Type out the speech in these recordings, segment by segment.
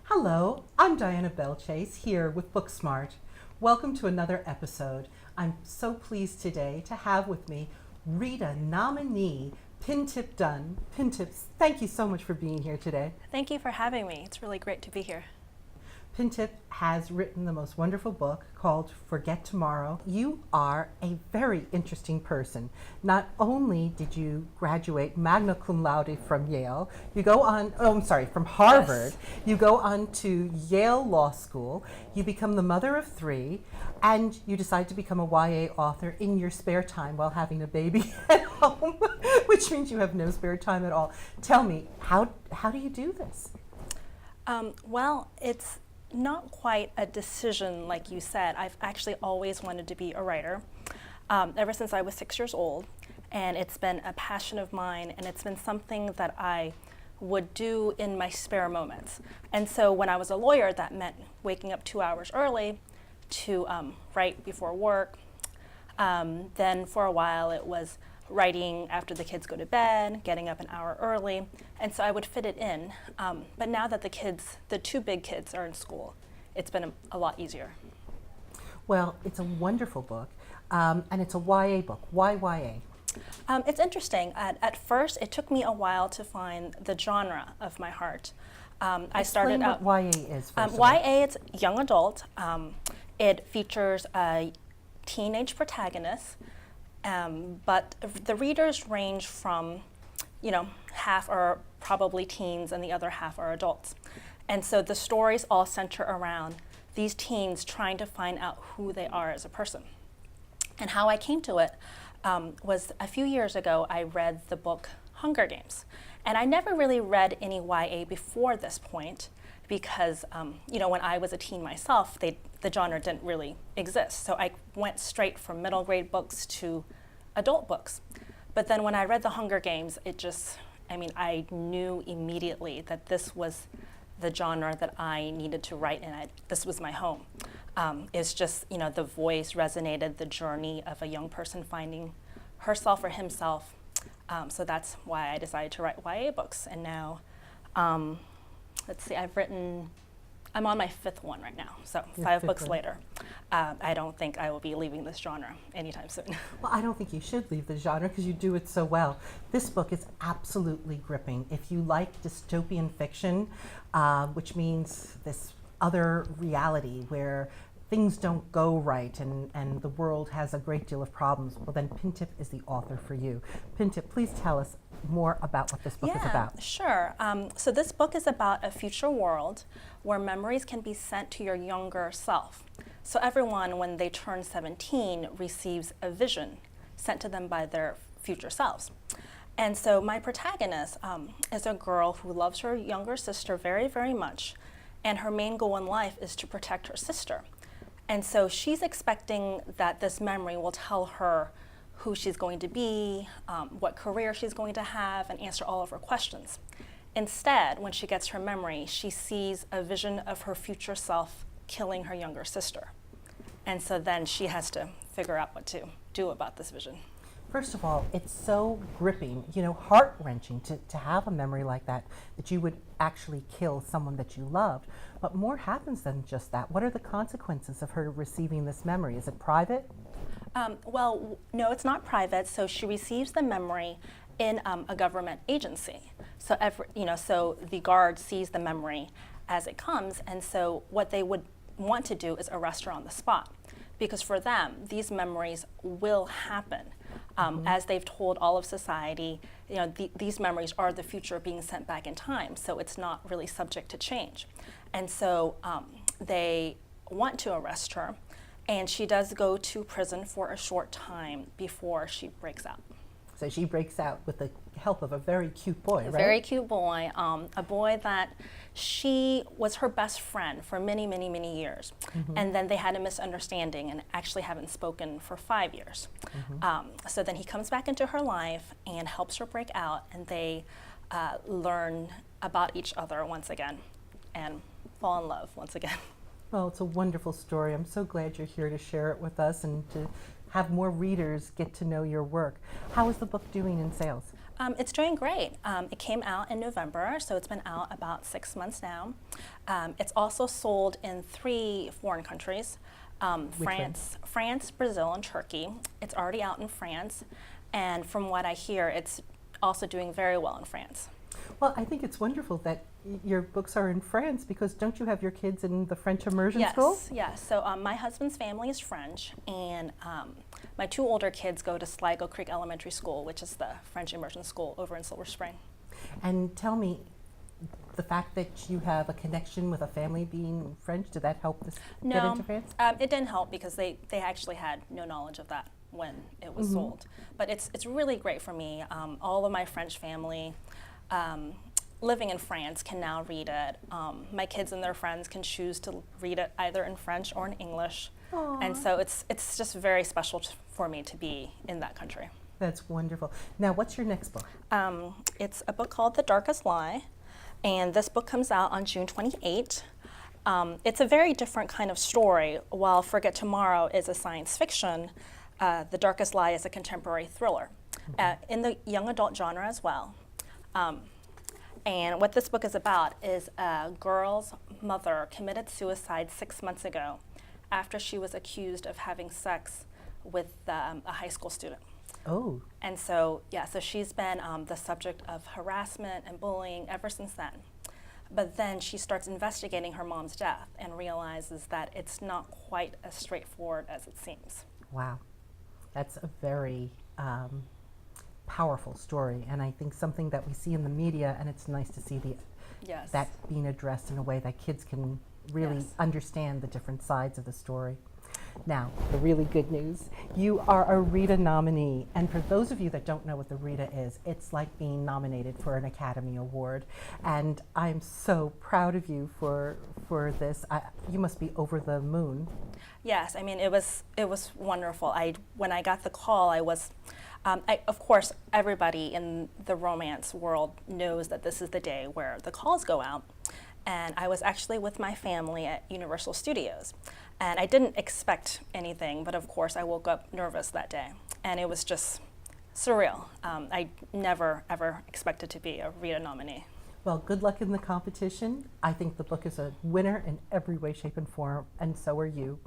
Hello, I'm Diana Belchase here with Booksmart. Welcome to another episode. I'm so pleased today to have with me Rita nominee Pintip Dunn. Pintip, thank you so much for being here today. Thank you for having me. It's really great to be here. Pintip has written the most wonderful book called Forget Tomorrow. You are a very interesting person. Not only did you graduate magna cum laude from Yale, from Harvard. Yes. You go on to Yale Law School, you become the mother of 3, and you decide to become a YA author in your spare time while having a baby at home, which means you have no spare time at all. Tell me, how do you do this? Well, it's not quite a decision like you said. I've actually always wanted to be a writer ever since I was 6 years old, and it's been a passion of mine, and it's been something that I would do in my spare moments. And so when I was a lawyer, that meant waking up 2 hours early to write before work. Then for a while it was writing after the kids go to bed, getting up an hour early, and so I would fit it in. But now that the 2 big kids are in school, it's been a lot easier. Well, it's a wonderful book, and it's a YA book. Why YA? It's interesting. At first, it took me a while to find the genre of my heart. I started out. What YA is first. YA, it's young adult. It features a teenage protagonist. But the readers range from, half are probably teens and the other half are adults. And so the stories all center around these teens trying to find out who they are as a person. And how I came to it was a few years ago, I read the book Hunger Games. And I never really read any YA before this point because, when I was a teen myself, the genre didn't really exist. So I went straight from middle grade books to adult books. But then when I read The Hunger Games, I knew immediately that this was the genre that I needed to write in. This was my home. It's just, the voice resonated, the journey of a young person finding herself or himself. So that's why I decided to write YA books. And now, let's see, I'm on my 5th one right now, so 5 books later. I don't think I will be leaving this genre anytime soon. Well, I don't think you should leave the genre because you do it so well. This book is absolutely gripping. If you like dystopian fiction, which means this other reality where things don't go right and the world has a great deal of problems, well then Pintip is the author for you. Pintip, please tell us more about what this book is about. Sure. So this book is about a future world where memories can be sent to your younger self. So everyone, when they turn 17, receives a vision sent to them by their future selves. And so my protagonist is a girl who loves her younger sister very, very much, and her main goal in life is to protect her sister. And so she's expecting that this memory will tell her who she's going to be, what career she's going to have, and answer all of her questions. Instead, when she gets her memory, she sees a vision of her future self killing her younger sister. And so then she has to figure out what to do about this vision. First of all, it's so gripping, heart-wrenching to have a memory like that you would actually kill someone that you loved. But more happens than just that. What are the consequences of her receiving this memory? Is it private? Well, no, it's not private. So she receives the memory in a government agency. So so the guard sees the memory as it comes, and so what they would want to do is arrest her on the spot, because for them, these memories will happen. As they've told all of society, these memories are the future being sent back in time, so it's not really subject to change. And so they want to arrest her, and she does go to prison for a short time before she breaks out. So she breaks out with the help of a very cute boy, right? A very cute boy, a boy that she was her best friend for many, many, many years. And then they had a misunderstanding and actually haven't spoken for 5 years. So then he comes back into her life and helps her break out, and they learn about each other once again and fall in love once again. Oh, it's a wonderful story. I'm so glad you're here to share it with us and to have more readers get to know your work. How is the book doing in sales? It's doing great. It came out in November, so it's been out about 6 months now. It's also sold in 3 foreign countries, France, Brazil, and Turkey. It's already out in France, and from what I hear, it's also doing very well in France. Well, I think it's wonderful that your books are in France because don't you have your kids in the French immersion school? Yes. So my husband's family is French, and my 2 older kids go to Sligo Creek Elementary School, which is the French immersion school over in Silver Spring. And tell me, the fact that you have a connection with a family being French, did that help this get into France? It didn't help because they actually had no knowledge of that when it was sold. But it's really great for me. All of my French family living in France can now read it. My kids and their friends can choose to read it either in French or in English. Aww. And so it's just very special for me to be in that country. That's wonderful. Now, what's your next book? It's a book called The Darkest Lie, and this book comes out on June 28. It's a very different kind of story. While Forget Tomorrow is a science fiction, The Darkest Lie is a contemporary thriller in the young adult genre as well. And what this book is about is a girl's mother committed suicide 6 months ago after she was accused of having sex with a high school student. Oh. And so, so she's been the subject of harassment and bullying ever since then. But then she starts investigating her mom's death and realizes that it's not quite as straightforward as it seems. Wow. That's a very powerful story, and I think something that we see in the media, and it's nice to see that being addressed in a way that kids can really understand the different sides of the story. Now, the really good news, you are a Rita nominee, and for those of you that don't know what the Rita is, it's like being nominated for an Academy Award, and I'm so proud of you for this. You must be over the moon. Yes, I mean, it was wonderful. When I got the call, I was, of course, everybody in the romance world knows that this is the day where the calls go out. And I was actually with my family at Universal Studios. And I didn't expect anything, but of course I woke up nervous that day. And it was just surreal. I never, ever expected to be a Rita nominee. Well, good luck in the competition. I think the book is a winner in every way, shape, and form, and so are you.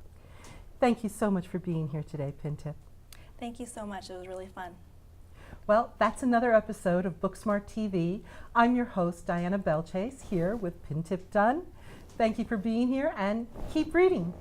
Thank you so much for being here today, Pintip. Thank you so much. It was really fun. Well, that's another episode of Booksmart TV. I'm your host, Diana Belchase, here with Pintip Dunn. Thank you for being here, and keep reading.